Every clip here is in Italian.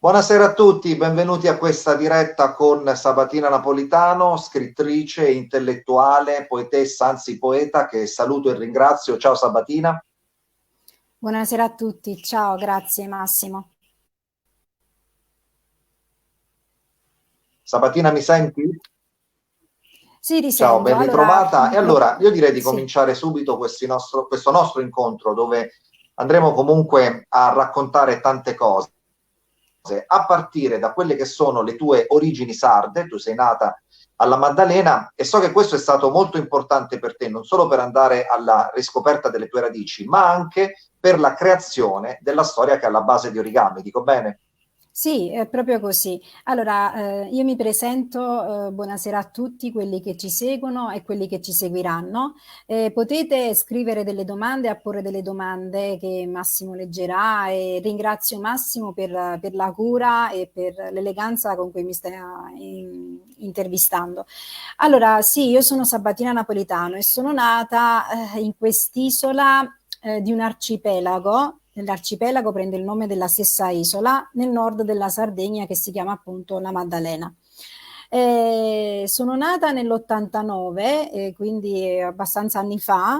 Buonasera a tutti, benvenuti a questa diretta con Sabatina Napolitano, scrittrice, intellettuale, poetessa, anzi poeta, che saluto e ringrazio. Ciao Sabatina. Buonasera a tutti, ciao, grazie Massimo. Sabatina, mi senti? Sì, Ciao, risento. ben Allora, ritrovata. E allora io direi di sì. cominciare subito questo nostro incontro dove andremo comunque a raccontare tante cose, a partire da quelle che sono le tue origini sarde. Tu sei nata alla Maddalena e so che questo è stato molto importante per te, non solo per andare alla riscoperta delle tue radici, ma anche per la creazione della storia che è alla base di Origami. Dico bene? Sì, è proprio così. Allora, io mi presento, buonasera a tutti quelli che ci seguono e quelli che ci seguiranno. Potete scrivere delle domande, apporre delle domande che Massimo leggerà e ringrazio Massimo per la cura e per l'eleganza con cui mi stai intervistando. Allora, sì, io sono Sabatina Napolitano e sono nata, in quest'isola di un arcipelago. L'arcipelago prende il nome della stessa isola nel nord della Sardegna che si chiama appunto la Maddalena. Sono nata nell'89, quindi abbastanza anni fa,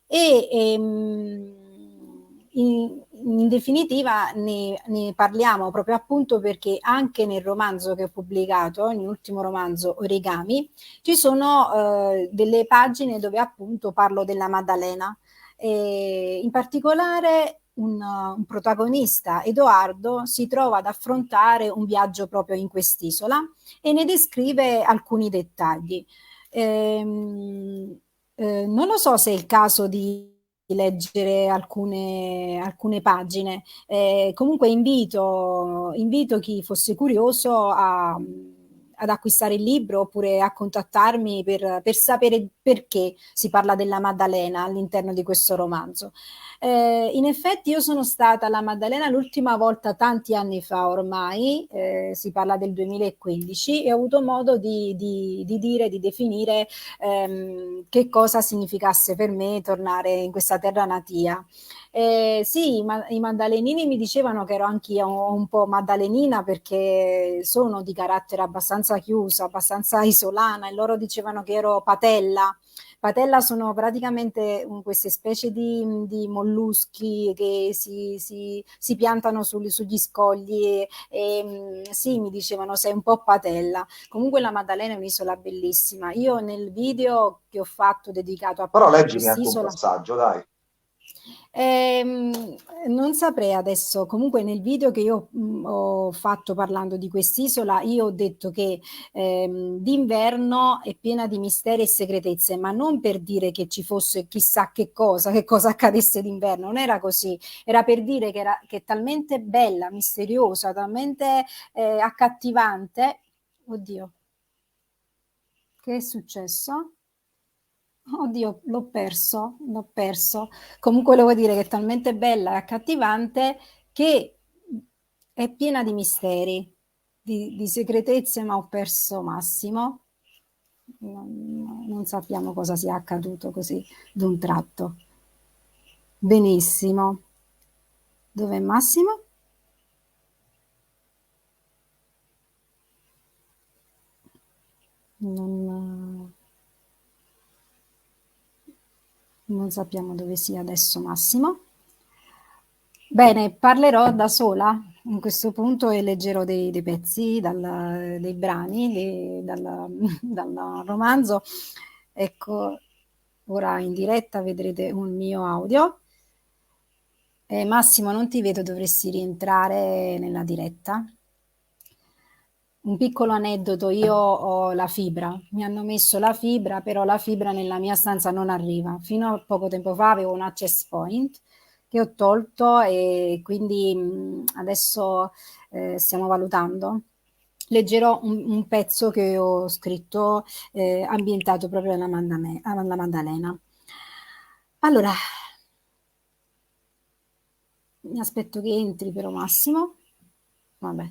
e in definitiva ne parliamo proprio appunto perché anche nel romanzo che ho pubblicato, il mio ultimo romanzo Origami, ci sono delle pagine dove appunto parlo della Maddalena. In particolare un protagonista, Edoardo, si trova ad affrontare un viaggio proprio in quest'isola e ne descrive alcuni dettagli. Non lo so se è il caso di leggere alcune pagine. Comunque invito chi fosse curioso ad acquistare il libro oppure a contattarmi per sapere perché si parla della Maddalena all'interno di questo romanzo. In effetti io sono stata alla Maddalena l'ultima volta tanti anni fa ormai, si parla del 2015, e ho avuto modo di dire, di definire che cosa significasse per me tornare in questa terra natia. Sì, i maddalenini mi dicevano che ero anch'io un po' maddalenina perché sono di carattere abbastanza chiusa, abbastanza isolana e loro dicevano che ero patella. Patella sono praticamente queste specie di molluschi che si piantano sugli scogli sì, mi dicevano sei un po' patella. Comunque la Maddalena è un'isola bellissima. Io nel video che ho fatto dedicato Però appunto a leggimi anche un quest'isola, passaggio, dai. non saprei adesso. Comunque nel video che io ho fatto parlando di quest'isola, io ho detto che d'inverno è piena di misteri e segretezze, ma non per dire che ci fosse chissà che cosa accadesse d'inverno, non era così, era per dire che è talmente bella, misteriosa, talmente accattivante. Oddio, che è successo? Oddio, l'ho perso. Comunque volevo dire che è talmente bella e accattivante che è piena di misteri, di segretezze, ma ho perso Massimo. Non sappiamo cosa sia accaduto così d'un tratto. Benissimo. Dov'è Massimo? Non, non sappiamo dove sia adesso Massimo. Bene, parlerò da sola in questo punto e leggerò dei pezzi dei brani dal romanzo. Ecco, ora in diretta vedrete un mio audio. Massimo, non ti vedo, dovresti rientrare nella diretta. Un piccolo aneddoto, io ho la fibra, mi hanno messo la fibra, però la fibra nella mia stanza non arriva. Fino a poco tempo fa avevo un access point che ho tolto e quindi adesso stiamo valutando. Leggerò un pezzo che ho scritto ambientato proprio alla Maddalena. Allora, mi aspetto che entri però Massimo. Vabbè.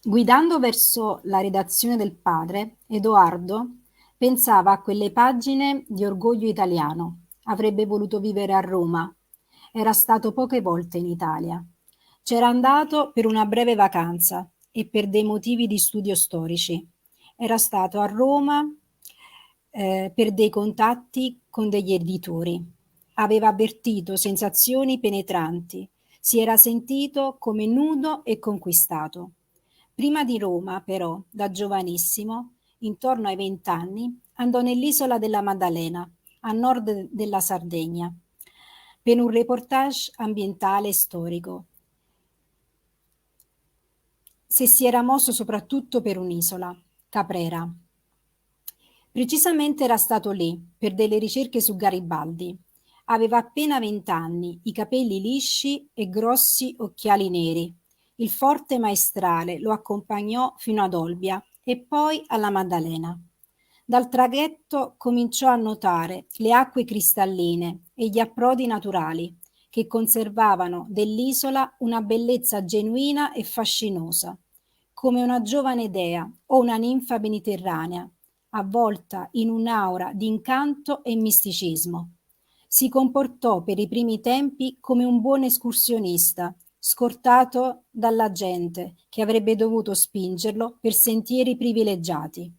Guidando verso la redazione del padre, Edoardo pensava a quelle pagine di orgoglio italiano. Avrebbe voluto vivere a Roma. Era stato poche volte in Italia. C'era andato per una breve vacanza e per dei motivi di studio storici. Era stato a Roma per dei contatti con degli editori. Aveva avvertito sensazioni penetranti. Si era sentito come nudo e conquistato. Prima di Roma, però, da giovanissimo, intorno ai 20 anni, andò nell'isola della Maddalena, a nord della Sardegna, per un reportage ambientale e storico. Se si era mosso soprattutto per un'isola, Caprera. Precisamente era stato lì per delle ricerche su Garibaldi. Aveva appena 20 anni, i capelli lisci e grossi occhiali neri. Il forte maestrale lo accompagnò fino ad Olbia e poi alla Maddalena. Dal traghetto cominciò a notare le acque cristalline e gli approdi naturali che conservavano dell'isola una bellezza genuina e fascinosa, come una giovane dea o una ninfa mediterranea, avvolta in un'aura di incanto e misticismo. Si comportò per i primi tempi come un buon escursionista, scortato dalla gente che avrebbe dovuto spingerlo per sentieri privilegiati.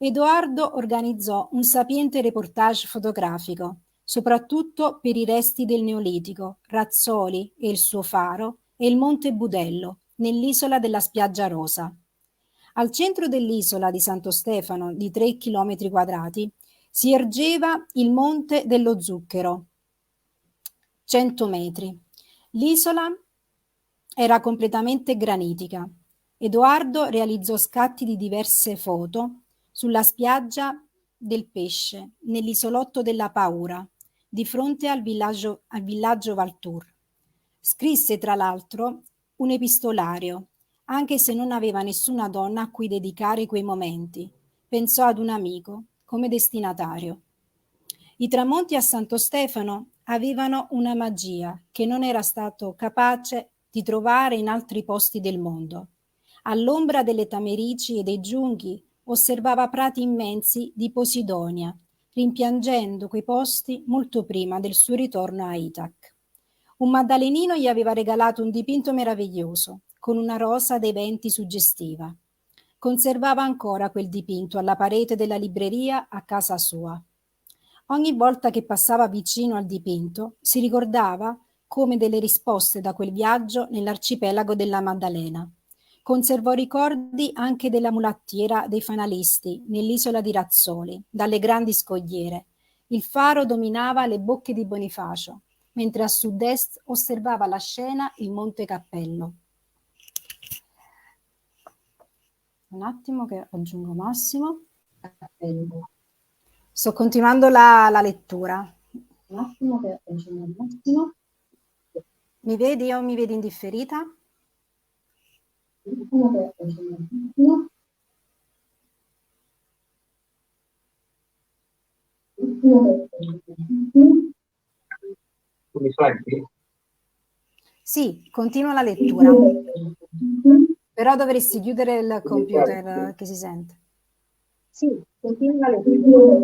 Edoardo organizzò un sapiente reportage fotografico, soprattutto per i resti del Neolitico, Razzoli e il suo faro e il Monte Budello, nell'isola della Spiaggia Rosa. Al centro dell'isola di Santo Stefano, di 3 chilometri quadrati, si ergeva il Monte dello Zucchero, 100 metri. L'isola era completamente granitica. Edoardo realizzò scatti di diverse foto sulla spiaggia del Pesce, nell'isolotto della Paura, di fronte al villaggio Valtour. Scrisse tra l'altro un epistolario, anche se non aveva nessuna donna a cui dedicare quei momenti. Pensò ad un amico come destinatario. I tramonti a Santo Stefano avevano una magia che non era stato capace di trovare in altri posti del mondo. All'ombra delle tamerici e dei giunghi osservava prati immensi di Posidonia, rimpiangendo quei posti molto prima del suo ritorno a Itac. Un maddalenino gli aveva regalato un dipinto meraviglioso, con una rosa dei venti suggestiva. Conservava ancora quel dipinto alla parete della libreria a casa sua. Ogni volta che passava vicino al dipinto, si ricordava come delle risposte da quel viaggio nell'arcipelago della Maddalena. Conservò ricordi anche della mulattiera dei fanalisti nell'isola di Razzoli, dalle grandi scogliere. Il faro dominava le bocche di Bonifacio, mentre a sud-est osservava la scena il Monte Cappello. Un attimo che aggiungo Massimo. Sto continuando la lettura. Un attimo che aggiungo Massimo. Mi vedi o mi vedi indifferita? Tu mi senti? Sì, continuo la lettura. Però dovresti chiudere il computer che si sente. Sì, continuo la lettura.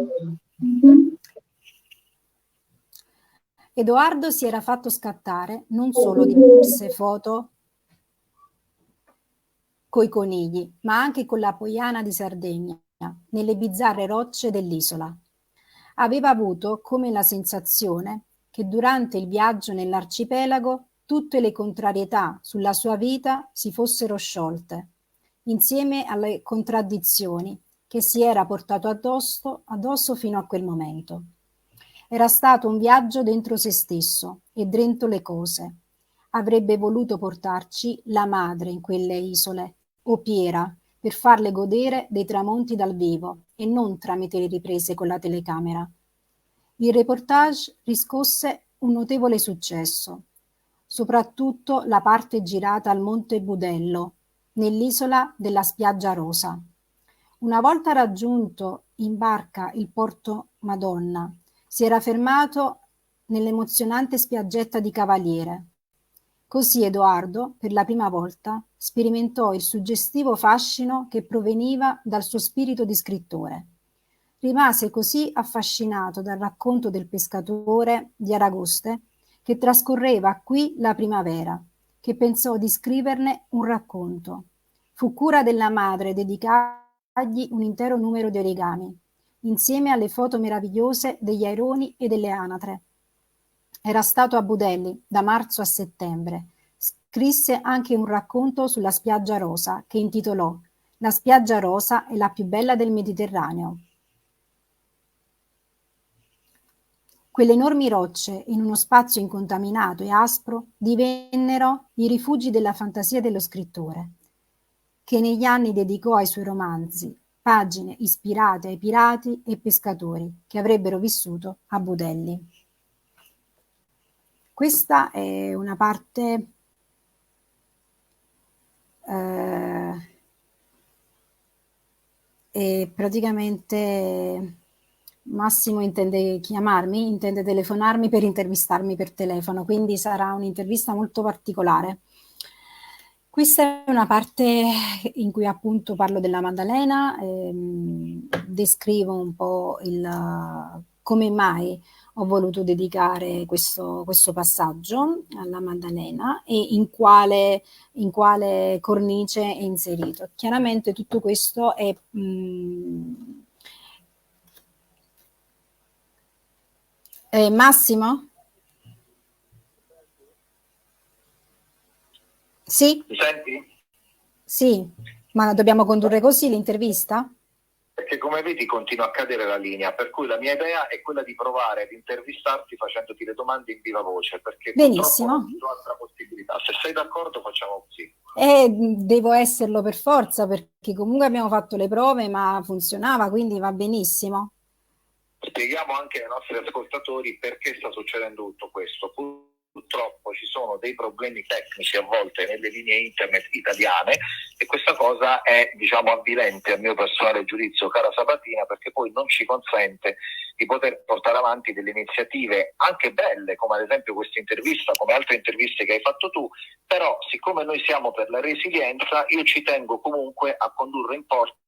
Edoardo si era fatto scattare non solo diverse foto coi conigli, ma anche con la Poiana di Sardegna, nelle bizzarre rocce dell'isola. Aveva avuto come la sensazione che durante il viaggio nell'arcipelago tutte le contrarietà sulla sua vita si fossero sciolte, insieme alle contraddizioni che si era portato addosso fino a quel momento. Era stato un viaggio dentro se stesso e dentro le cose. Avrebbe voluto portarci la madre in quelle isole, o Piera, per farle godere dei tramonti dal vivo e non tramite le riprese con la telecamera. Il reportage riscosse un notevole successo, soprattutto la parte girata al Monte Budello, nell'isola della Spiaggia Rosa. Una volta raggiunto in barca il Porto Madonna, si era fermato nell'emozionante spiaggetta di Cavaliere. Così Edoardo, per la prima volta, sperimentò il suggestivo fascino che proveniva dal suo spirito di scrittore. Rimase così affascinato dal racconto del pescatore di Aragoste che trascorreva qui la primavera, che pensò di scriverne un racconto. Fu cura della madre dedicargli un intero numero di origami, insieme alle foto meravigliose degli aironi e delle anatre. Era stato a Budelli da marzo a settembre. Scrisse anche un racconto sulla spiaggia rosa che intitolò La spiaggia rosa è la più bella del Mediterraneo. Quelle enormi rocce, in uno spazio incontaminato e aspro, divennero i rifugi della fantasia dello scrittore, che negli anni dedicò ai suoi romanzi pagine ispirate ai pirati e pescatori che avrebbero vissuto a Budelli. Questa è una parte e praticamente Massimo intende chiamarmi, intende telefonarmi per intervistarmi per telefono, quindi sarà un'intervista molto particolare. Questa è una parte in cui appunto parlo della Maddalena, descrivo un po' come mai ho voluto dedicare questo passaggio alla Maddalena e in quale cornice è inserito. Chiaramente tutto questo è Massimo? Sì? Mi senti? Sì, ma dobbiamo condurre così l'intervista? Perché come vedi continua a cadere la linea, per cui la mia idea è quella di provare ad intervistarti facendoti le domande in viva voce, perché benissimo, purtroppo non ho altra possibilità. Se sei d'accordo facciamo così. Devo esserlo per forza, perché comunque abbiamo fatto le prove, ma funzionava, quindi va benissimo. Spieghiamo anche ai nostri ascoltatori perché sta succedendo tutto questo. Purtroppo ci sono dei problemi tecnici a volte nelle linee internet italiane e questa cosa è, diciamo, avvilente a mio personale giudizio, cara Sabatina, perché poi non ci consente di poter portare avanti delle iniziative anche belle, come ad esempio questa intervista, come altre interviste che hai fatto tu, però siccome noi siamo per la resilienza, io ci tengo comunque a condurre in porto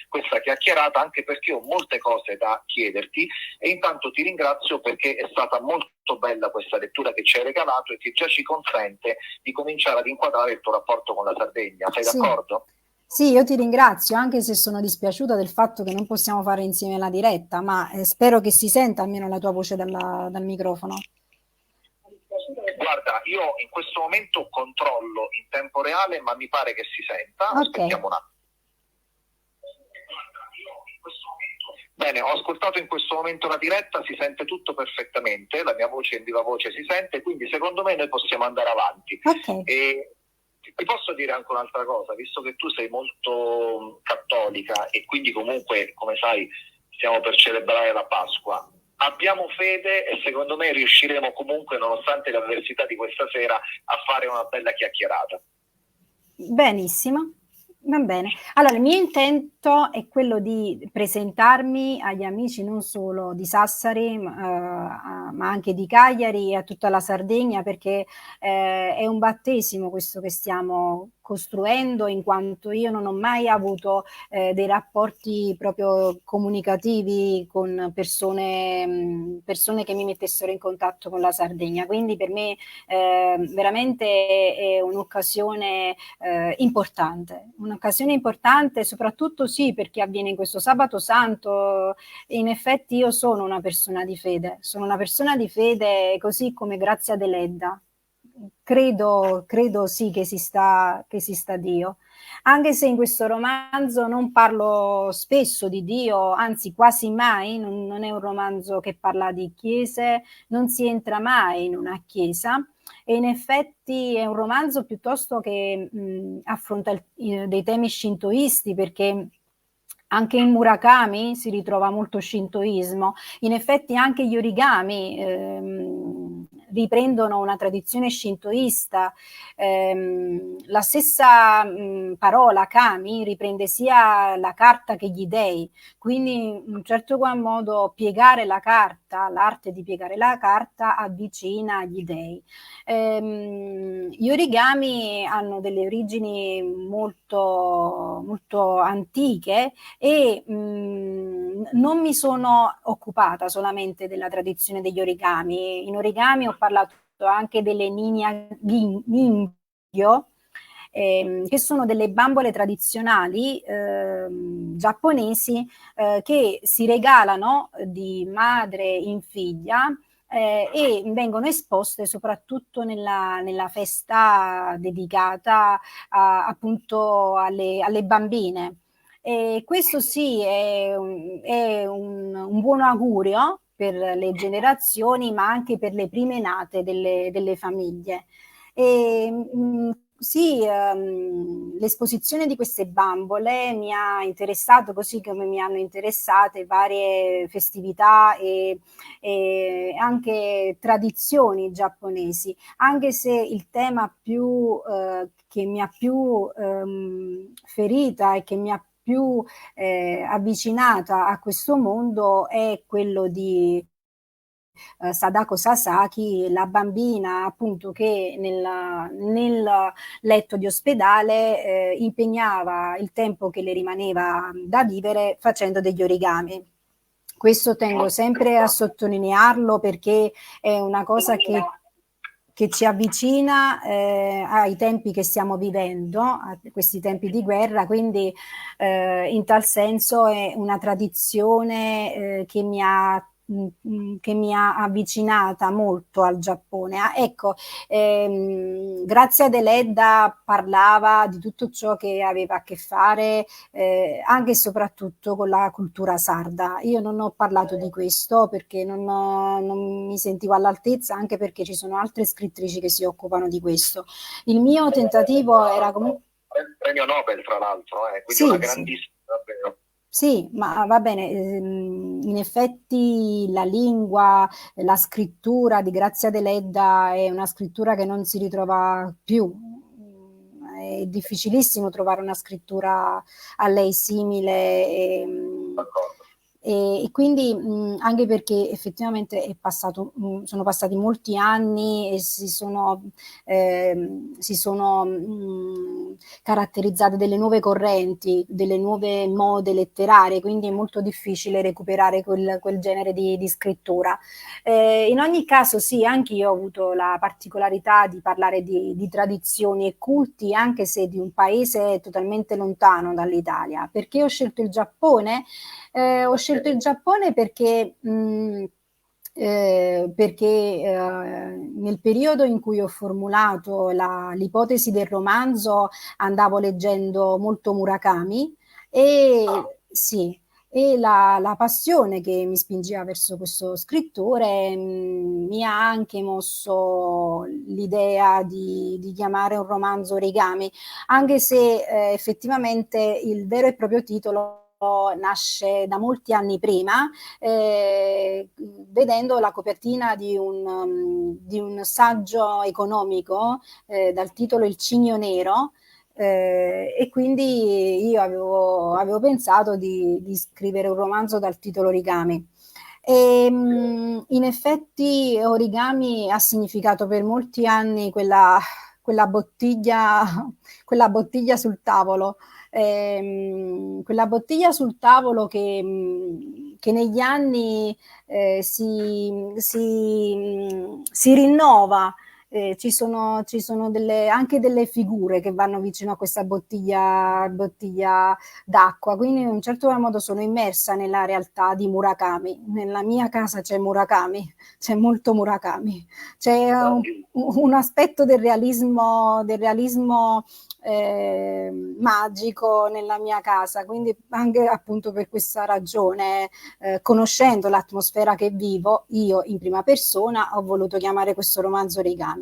questa chiacchierata, anche perché ho molte cose da chiederti e intanto ti ringrazio perché è stata molto bella questa lettura che ci hai regalato e che già ci consente di cominciare ad inquadrare il tuo rapporto con la Sardegna. Sei d'accordo? Sì, io ti ringrazio, anche se sono dispiaciuta del fatto che non possiamo fare insieme la diretta, ma spero che si senta almeno la tua voce dal microfono. Guarda, io in questo momento controllo in tempo reale, ma mi pare che si senta. Okay. Aspettiamo un attimo. Bene, ho ascoltato in questo momento la diretta, si sente tutto perfettamente, la mia voce in viva voce si sente, quindi secondo me noi possiamo andare avanti. Okay. E ti posso dire anche un'altra cosa, visto che tu sei molto cattolica e quindi comunque, come sai, stiamo per celebrare la Pasqua. Abbiamo fede e secondo me riusciremo comunque, nonostante le avversità di questa sera, a fare una bella chiacchierata. Benissimo. Va bene. Allora, il mio intento è quello di presentarmi agli amici non solo di Sassari, ma anche di Cagliari e a tutta la Sardegna, perché è un battesimo questo che stiamo costruendo, in quanto io non ho mai avuto dei rapporti proprio comunicativi con persone che mi mettessero in contatto con la Sardegna. Quindi per me veramente è un'occasione importante. Un'occasione importante soprattutto sì perché avviene in questo sabato santo. In effetti io sono una persona di fede così come Grazia Deledda. Credo sì che esista Dio, anche se in questo romanzo non parlo spesso di Dio, anzi quasi mai, non è un romanzo che parla di chiese, non si entra mai in una chiesa e in effetti è un romanzo piuttosto che affronta dei temi shintoisti, perché anche in Murakami si ritrova molto shintoismo. In effetti anche gli origami riprendono una tradizione shintoista. La stessa parola kami riprende sia la carta che gli dei, quindi in un certo qual modo piegare la carta, l'arte di piegare la carta avvicina gli dei. Gli origami hanno delle origini molto, molto antiche e non mi sono occupata solamente della tradizione degli origami. In origami ho parlato anche delle ningyō, che sono delle bambole tradizionali giapponesi che si regalano di madre in figlia e vengono esposte soprattutto nella festa dedicata appunto alle bambine. E questo sì è un buon augurio per le generazioni, ma anche per le prime nate delle famiglie. E, sì, l'esposizione di queste bambole mi ha interessato, così come mi hanno interessate varie festività e anche tradizioni giapponesi, anche se il tema che mi ha più ferita e che mi ha più avvicinata a questo mondo è quello di Sadako Sasaki, la bambina appunto che nel letto di ospedale impegnava il tempo che le rimaneva da vivere facendo degli origami. Questo tengo sempre a sottolinearlo perché è una cosa che ci avvicina ai tempi che stiamo vivendo, a questi tempi di guerra, quindi in tal senso è una tradizione che mi ha avvicinata molto al Giappone. Ecco, Grazia Deledda parlava di tutto ciò che aveva a che fare anche e soprattutto con la cultura sarda. Io non ho parlato di questo perché non mi sentivo all'altezza, anche perché ci sono altre scrittrici che si occupano di questo. Il mio tentativo era comunque... Premio Nobel, tra l'altro, quindi sì, una grandissima... Sì. Sì, ma va bene, in effetti la lingua, la scrittura di Grazia Deledda è una scrittura che non si ritrova più. È difficilissimo trovare una scrittura a lei simile. E quindi anche perché effettivamente sono passati molti anni e si sono caratterizzate delle nuove correnti, delle nuove mode letterarie, quindi è molto difficile recuperare quel genere di scrittura. In ogni caso sì, anche io ho avuto la particolarità di parlare di tradizioni e culti, anche se di un paese totalmente lontano dall'Italia. Perché ho scelto il Giappone? Ho scelto il Giappone perché nel periodo in cui ho formulato l'ipotesi del romanzo andavo leggendo molto Murakami e sì, e la passione che mi spingeva verso questo scrittore mi ha anche mosso l'idea di chiamare un romanzo Origami, anche se effettivamente il vero e proprio titolo nasce da molti anni prima, vedendo la copertina di un saggio economico dal titolo Il Cigno Nero, e quindi io avevo pensato di scrivere un romanzo dal titolo Origami. E, in effetti Origami ha significato per molti anni quella bottiglia sul tavolo. Quella bottiglia sul tavolo che negli anni si rinnova. Ci sono anche delle figure che vanno vicino a questa bottiglia d'acqua, quindi in un certo modo sono immersa nella realtà di Murakami. Nella mia casa c'è Murakami, c'è molto Murakami, c'è un aspetto del realismo magico nella mia casa, quindi anche appunto per questa ragione, conoscendo l'atmosfera che vivo io in prima persona, ho voluto chiamare questo romanzo Origami.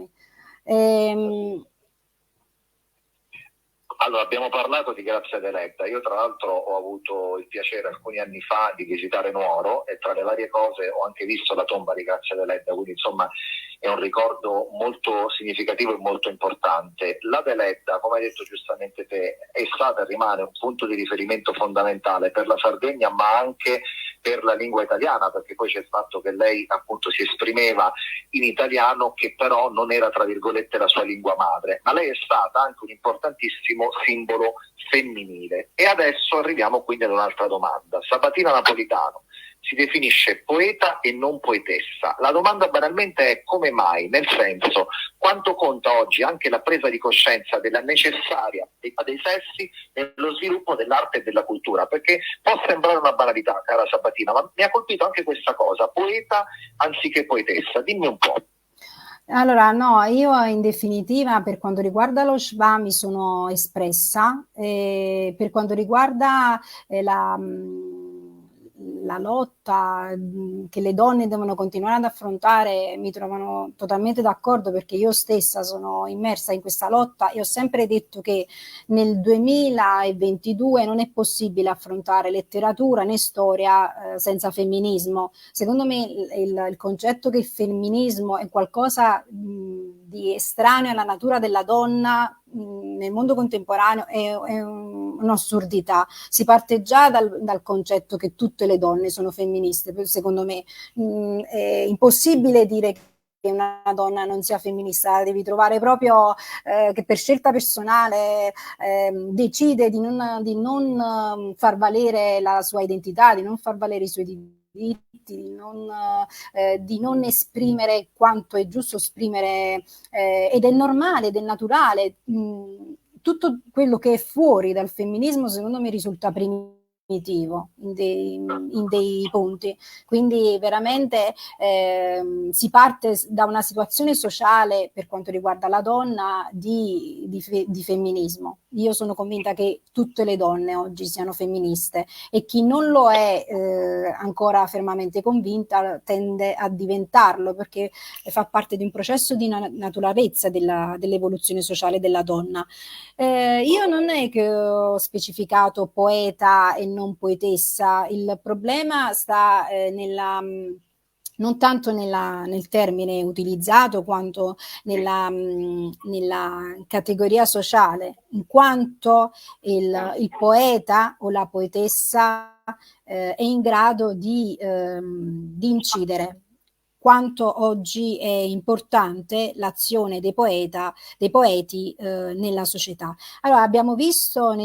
Allora, abbiamo parlato di Grazia Deledda. Io tra l'altro ho avuto il piacere alcuni anni fa di visitare Nuoro e tra le varie cose ho anche visto la tomba di Grazia Deledda, quindi insomma è un ricordo molto significativo e molto importante. La Deledda, come hai detto giustamente te, è stata e rimane un punto di riferimento fondamentale per la Sardegna, ma anche per la lingua italiana, perché poi c'è il fatto che lei appunto si esprimeva in italiano, che però non era tra virgolette la sua lingua madre, ma lei è stata anche un importantissimo simbolo femminile. E adesso arriviamo quindi ad un'altra domanda. Sabatina Napolitano si definisce poeta e non poetessa. La domanda banalmente è come mai, nel senso, quanto conta oggi anche la presa di coscienza della necessaria dei sessi nello sviluppo dell'arte e della cultura, perché può sembrare una banalità, cara Sabatina, ma mi ha colpito anche questa cosa, poeta anziché poetessa, dimmi un po'. Allora, no, io in definitiva per quanto riguarda lo SHVA mi sono espressa, per quanto riguarda la lotta che le donne devono continuare ad affrontare, mi trovano totalmente d'accordo perché io stessa sono immersa in questa lotta e ho sempre detto che nel 2022 non è possibile affrontare letteratura né storia senza femminismo. Secondo me il concetto che il femminismo è qualcosa di estraneo alla natura della donna nel mondo contemporaneo è un'assurdità. Si parte già dal concetto che tutte le donne sono femministe, secondo me. È impossibile dire che una donna non sia femminista, devi trovare proprio che per scelta personale decide di non far valere la sua identità, di non far valere i suoi diritti, di non esprimere quanto è giusto esprimere ed è normale ed è naturale. Tutto quello che è fuori dal femminismo secondo me risulta primitivo in dei punti, quindi veramente si parte da una situazione sociale per quanto riguarda la donna di femminismo. Io sono convinta che tutte le donne oggi siano femministe e chi non lo è ancora fermamente convinta tende a diventarlo perché fa parte di un processo di naturalezza dell'evoluzione sociale della donna. Io non è che ho specificato poeta e non poetessa, il problema sta non tanto nel termine utilizzato quanto nella categoria sociale, in quanto il poeta o la poetessa è in grado di incidere quanto oggi è importante l'azione dei poeti nella società. Allora, abbiamo visto con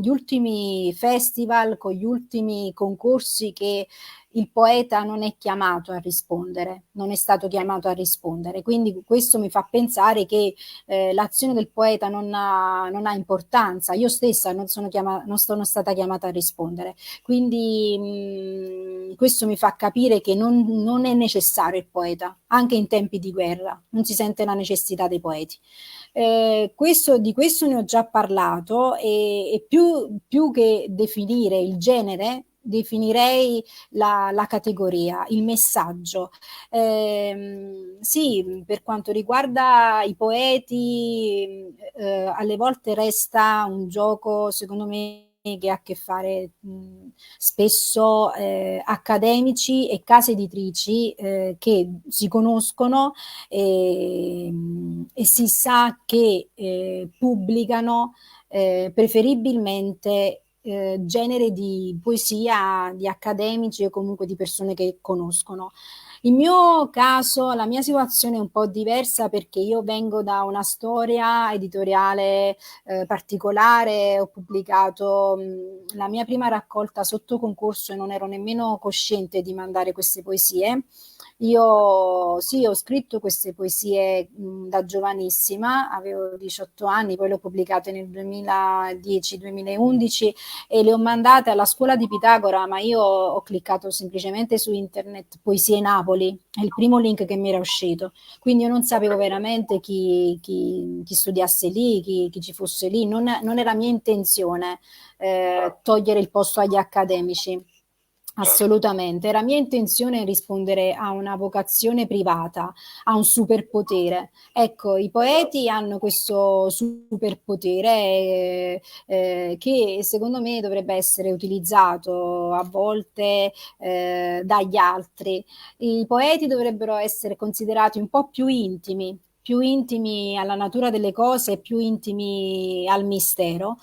gli ultimi festival, con gli ultimi concorsi che il poeta non è chiamato a rispondere, non è stato chiamato a rispondere. Quindi questo mi fa pensare che l'azione del poeta non ha importanza. Io stessa non sono stata chiamata a rispondere. Quindi questo mi fa capire che non è necessario il poeta, anche in tempi di guerra, non si sente la necessità dei poeti. Di questo ne ho già parlato e più che definire il genere, definirei la categoria, il messaggio. Sì, per quanto riguarda i poeti, alle volte resta un gioco, secondo me, che ha a che fare spesso accademici e case editrici che si conoscono e si sa che pubblicano preferibilmente genere di poesia di accademici o comunque di persone che conoscono. Il mio caso, la mia situazione è un po' diversa perché io vengo da una storia editoriale particolare, ho pubblicato la mia prima raccolta sotto concorso e non ero nemmeno cosciente di mandare queste poesie. Io sì, ho scritto queste poesie da giovanissima, avevo 18 anni, poi le ho pubblicate nel 2010-2011 e le ho mandate alla scuola di Pitagora, ma io ho cliccato semplicemente su internet Poesie Napoli, è il primo link che mi era uscito, quindi io non sapevo veramente chi studiasse lì, chi ci fosse lì, non era mia intenzione togliere il posto agli accademici. Assolutamente, era mia intenzione rispondere a una vocazione privata, a un superpotere. Ecco, i poeti hanno questo superpotere che secondo me dovrebbe essere utilizzato a volte dagli altri. I poeti dovrebbero essere considerati un po' più intimi alla natura delle cose, più intimi al mistero.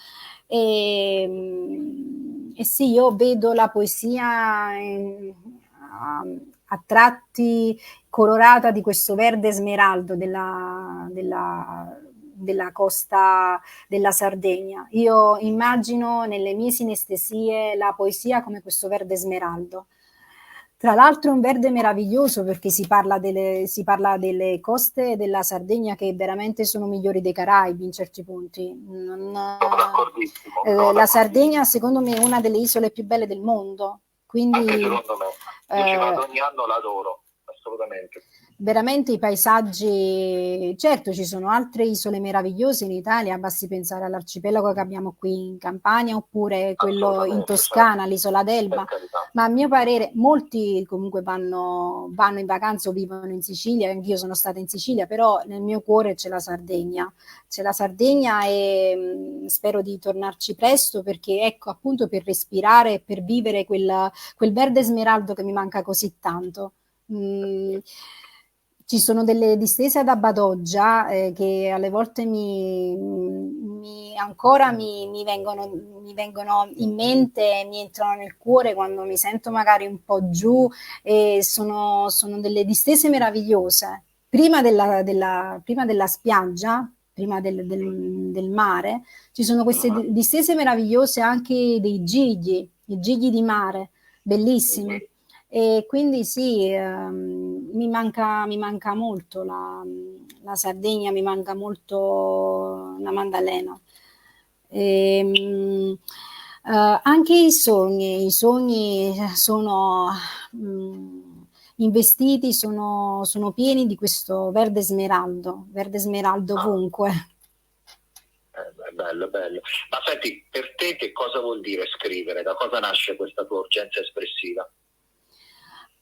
E sì, io vedo la poesia a tratti colorata di questo verde smeraldo della costa della Sardegna. Io immagino nelle mie sinestesie la poesia come questo verde smeraldo. Tra l'altro è un verde meraviglioso perché si parla delle coste della Sardegna che veramente sono migliori dei Caraibi in certi punti. Sono d'accordissimo. La Sardegna secondo me è una delle isole più belle del mondo. Quindi, anche secondo me. Io ci vado ogni anno, l'adoro, assolutamente. Veramente i paesaggi, certo ci sono altre isole meravigliose in Italia, basti pensare all'arcipelago che abbiamo qui in Campania oppure quello in Toscana, certo. L'isola d'Elba, ma a mio parere molti comunque vanno in vacanza o vivono in Sicilia, anch'io sono stata in Sicilia, però nel mio cuore c'è la Sardegna e spero di tornarci presto perché ecco appunto per respirare e per vivere quel verde smeraldo che mi manca così tanto. Ci sono delle distese ad Abbadoggia che alle volte mi vengono in mente, mi entrano nel cuore quando mi sento magari un po' giù e sono delle distese meravigliose. Prima della spiaggia, prima del mare, ci sono queste distese meravigliose anche dei gigli, i gigli di mare, bellissimi. E quindi sì, mi manca molto la Sardegna, mi manca molto la Maddalena. Anche i sogni sono investiti, sono pieni di questo verde smeraldo ovunque. Bello. Ma senti, per te che cosa vuol dire scrivere? Da cosa nasce questa tua urgenza espressiva?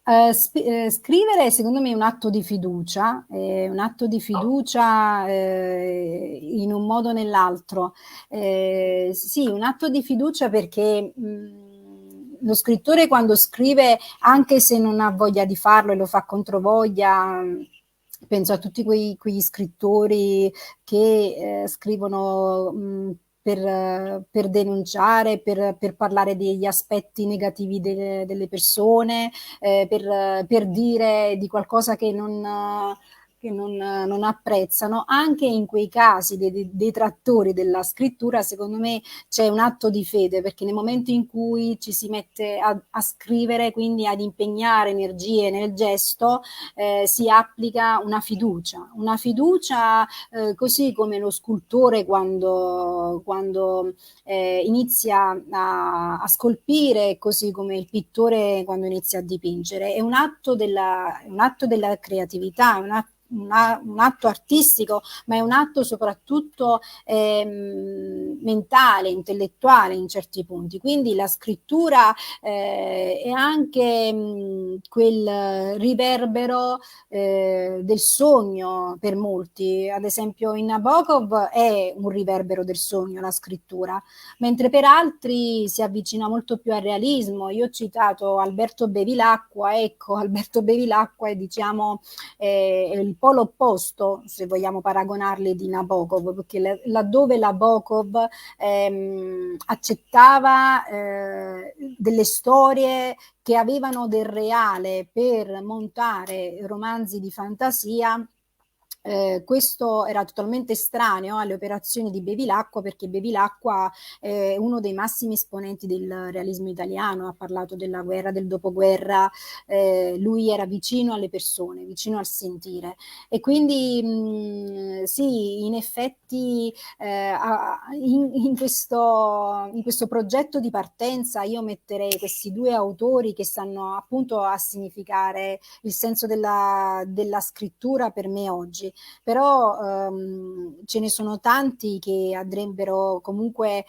Scrivere secondo me è un atto di fiducia, in un modo o nell'altro. Sì, un atto di fiducia perché lo scrittore quando scrive, anche se non ha voglia di farlo e lo fa controvoglia, penso a tutti quegli scrittori che scrivono per denunciare, per parlare degli aspetti negativi delle persone, per dire di qualcosa che non apprezzano. Anche in quei casi dei detrattori della scrittura, secondo me c'è un atto di fede, perché nel momento in cui ci si mette a scrivere, quindi ad impegnare energie nel gesto, si applica una fiducia, così come lo scultore quando inizia a scolpire, così come il pittore quando inizia a dipingere. È un atto della creatività, un atto artistico, ma è un atto soprattutto mentale, intellettuale in certi punti. Quindi la scrittura è anche quel riverbero del sogno per molti. Ad esempio in Nabokov è un riverbero del sogno la scrittura, mentre per altri si avvicina molto più al realismo. Io ho citato Alberto Bevilacqua, ecco, Alberto Bevilacqua è diciamo il polo opposto, se vogliamo paragonarli, di Nabokov, perché laddove Nabokov accettava delle storie che avevano del reale per montare romanzi di fantasia, questo era totalmente estraneo alle operazioni di Bevilacqua, perché Bevilacqua è uno dei massimi esponenti del realismo italiano, ha parlato della guerra, del dopoguerra, lui era vicino alle persone, vicino al sentire, e quindi sì, in effetti in questo progetto di partenza io metterei questi due autori che stanno appunto a significare il senso della scrittura per me oggi. Però ce ne sono tanti che andrebbero comunque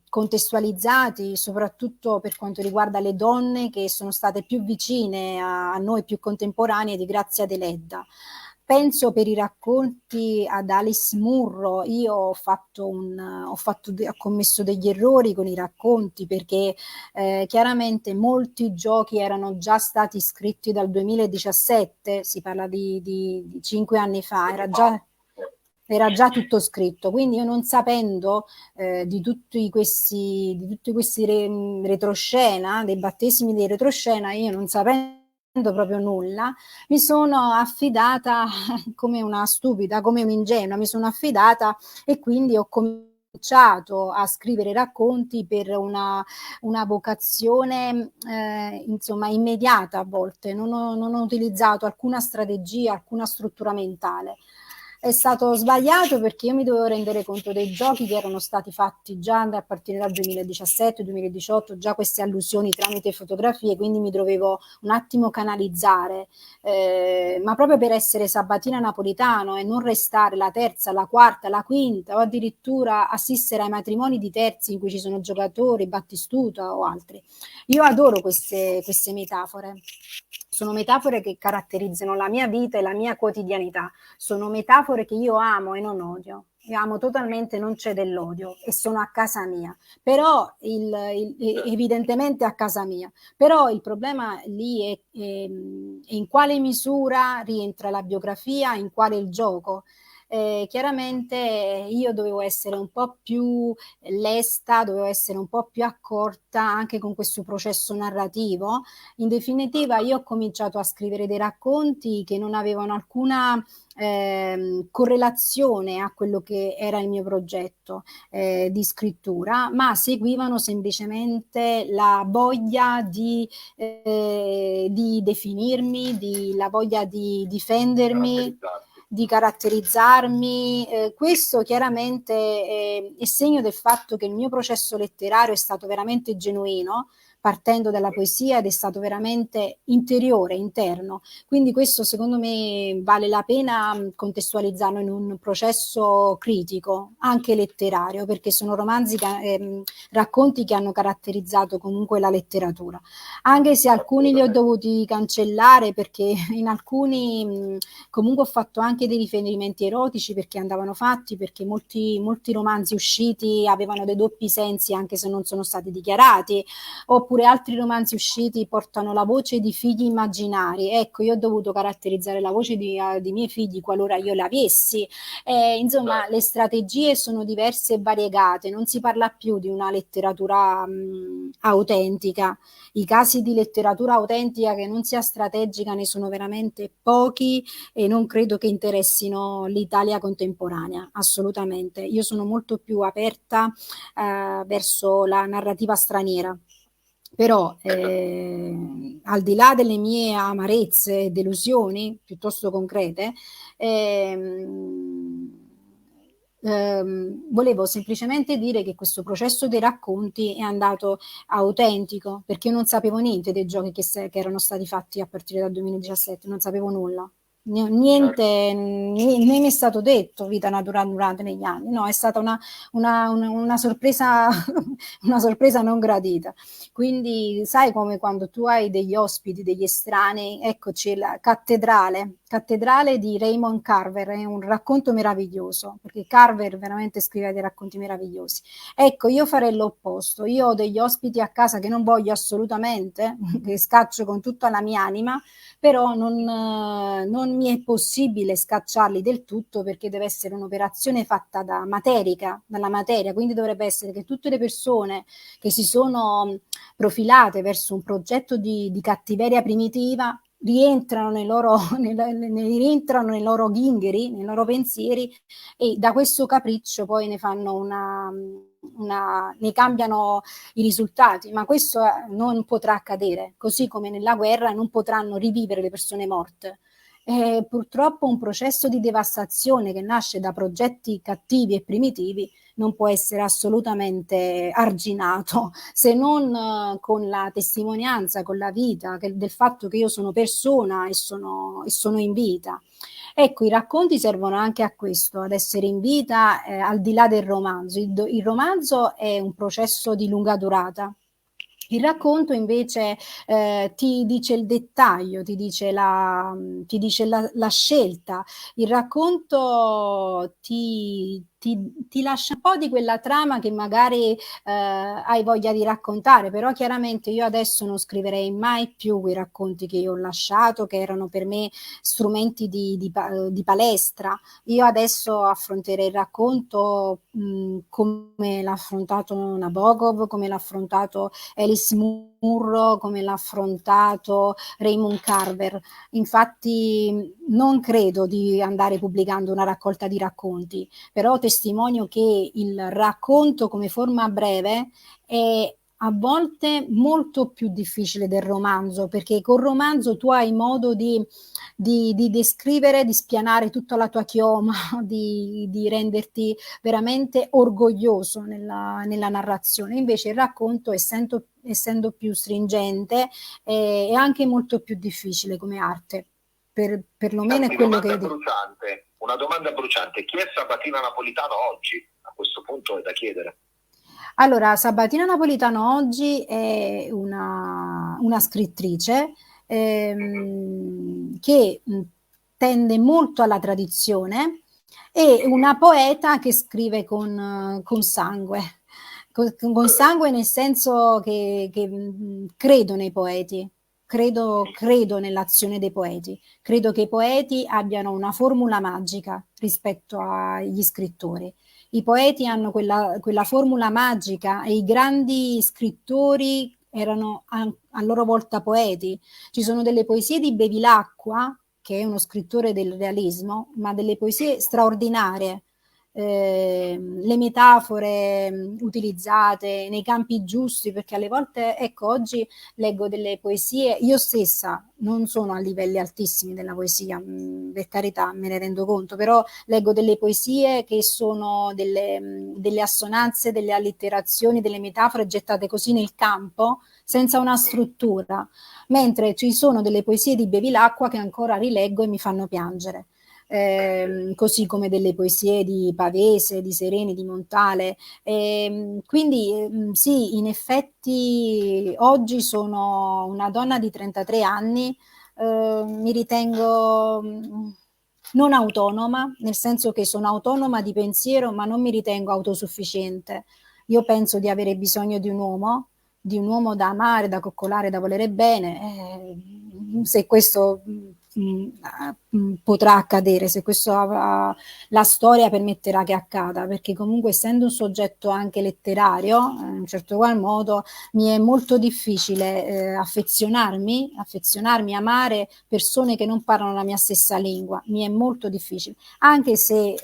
contestualizzati, soprattutto per quanto riguarda le donne che sono state più vicine a noi, più contemporanee, di Grazia Deledda. Penso per i racconti ad Alice Munro. Io ho commesso degli errori con i racconti perché chiaramente molti giochi erano già stati scritti dal 2017, si parla di 5 anni fa, era già tutto scritto, quindi io non sapendo di tutti questi retroscena, dei battesimi di retroscena, io non sapendo proprio nulla, mi sono affidata come una stupida, come un'ingenua, mi sono affidata e quindi ho cominciato a scrivere racconti per una vocazione insomma immediata a volte, non ho utilizzato alcuna strategia, alcuna struttura mentale. È stato sbagliato perché io mi dovevo rendere conto dei giochi che erano stati fatti già a partire dal 2017-2018, già queste allusioni tramite fotografie, quindi mi dovevo un attimo canalizzare, ma proprio per essere Sabatina Napolitano e non restare la terza, la quarta, la quinta o addirittura assistere ai matrimoni di terzi in cui ci sono giocatori, Battistuta o altri. Io adoro queste metafore. Sono metafore che caratterizzano la mia vita e la mia quotidianità. Sono metafore che io amo e non odio. Io amo totalmente, non c'è dell'odio e sono a casa mia. Però evidentemente a casa mia. Però il problema lì è in quale misura rientra la biografia, in quale il gioco. Chiaramente io dovevo essere un po' più lesta, dovevo essere un po' più accorta anche con questo processo narrativo. In definitiva, io ho cominciato a scrivere dei racconti che non avevano alcuna correlazione a quello che era il mio progetto di scrittura, ma seguivano semplicemente la voglia di definirmi, la voglia di difendermi, di caratterizzarmi. Questo chiaramente è segno del fatto che il mio processo letterario è stato veramente genuino, partendo dalla poesia, ed è stato veramente interiore, interno. Quindi questo secondo me vale la pena contestualizzarlo in un processo critico, anche letterario, perché sono romanzi, racconti che hanno caratterizzato comunque la letteratura. Anche se alcuni li ho dovuti cancellare perché in alcuni comunque ho fatto anche dei riferimenti erotici perché andavano fatti, perché molti romanzi usciti avevano dei doppi sensi anche se non sono stati dichiarati, oppure altri romanzi usciti portano la voce di figli immaginari. Ecco, io ho dovuto caratterizzare la voce di miei figli qualora io l'avessi. Insomma, le strategie sono diverse e variegate, non si parla più di una letteratura autentica. I casi di letteratura autentica che non sia strategica ne sono veramente pochi e non credo che interessino l'Italia contemporanea, assolutamente. Io sono molto più aperta verso la narrativa straniera. Però al di là delle mie amarezze e delusioni piuttosto concrete, volevo semplicemente dire che questo processo dei racconti è andato autentico, perché io non sapevo niente dei giochi che erano stati fatti a partire dal 2017, non sapevo nulla. Niente, né mi è stato detto vita naturale durante negli anni, no, è stata una sorpresa, una sorpresa non gradita. Quindi sai come quando tu hai degli ospiti, degli estranei, eccoci la cattedrale di Raymond Carver, è un racconto meraviglioso, perché Carver veramente scrive dei racconti meravigliosi. Ecco, io farei l'opposto, io ho degli ospiti a casa che non voglio assolutamente, che scaccio con tutta la mia anima, però non mi è possibile scacciarli del tutto perché deve essere un'operazione fatta dalla materia, quindi dovrebbe essere che tutte le persone che si sono profilate verso un progetto di cattiveria primitiva rientrano nei loro ghingheri, nei loro pensieri, e da questo capriccio poi ne fanno ne cambiano i risultati, ma questo non potrà accadere, così come nella guerra non potranno rivivere le persone morte. Purtroppo un processo di devastazione che nasce da progetti cattivi e primitivi non può essere assolutamente arginato, se non con la testimonianza, con la vita, del fatto che io sono persona e sono in vita. Ecco, i racconti servono anche a questo, ad essere in vita, al di là del romanzo. Il romanzo è un processo di lunga durata. Il racconto invece ti dice il dettaglio, ti dice la scelta. Il racconto ti ti lascia un po' di quella trama che magari hai voglia di raccontare, però chiaramente io adesso non scriverei mai più quei racconti che io ho lasciato, che erano per me strumenti di palestra. Io adesso affronterei il racconto come l'ha affrontato Nabokov, come l'ha affrontato Alice Munro, come l'ha affrontato Raymond Carver. Infatti non credo di andare pubblicando una raccolta di racconti, però testimonio che il racconto come forma breve è a volte molto più difficile del romanzo, perché col romanzo tu hai modo di descrivere, di spianare tutta la tua chioma, di renderti veramente orgoglioso nella narrazione. Invece il racconto, essendo più stringente, è anche molto più difficile come arte. Perlomeno è quello che una domanda bruciante. Chi è Sabatina Napolitano oggi? A questo punto è da chiedere. Allora, Sabatina Napolitano oggi è una scrittrice che tende molto alla tradizione, e una poeta che scrive con sangue. Con sangue, nel senso che credo nei poeti. Credo nell'azione dei poeti, credo che i poeti abbiano una formula magica rispetto agli scrittori. I poeti hanno quella formula magica, e i grandi scrittori erano a loro volta poeti. Ci sono delle poesie di Bevilacqua, che è uno scrittore del realismo, ma delle poesie straordinarie. Le metafore utilizzate nei campi giusti, perché alle volte, ecco, oggi leggo delle poesie, io stessa non sono a livelli altissimi della poesia, per carità, me ne rendo conto, però leggo delle poesie che sono delle assonanze, delle allitterazioni, delle metafore gettate così nel campo, senza una struttura, mentre ci sono delle poesie di Bevilacqua che ancora rileggo e mi fanno piangere. Così come delle poesie di Pavese, di Sereni, di Montale. Quindi sì, in effetti oggi sono una donna di 33 anni, mi ritengo non autonoma, nel senso che sono autonoma di pensiero, ma non mi ritengo autosufficiente. Io penso di avere bisogno di un uomo da amare, da coccolare, da volere bene. Se questo potrà accadere, se questo la storia permetterà che accada, perché comunque, essendo un soggetto anche letterario, in un certo qual modo, mi è molto difficile affezionarmi, amare persone che non parlano la mia stessa lingua. Mi è molto difficile, anche se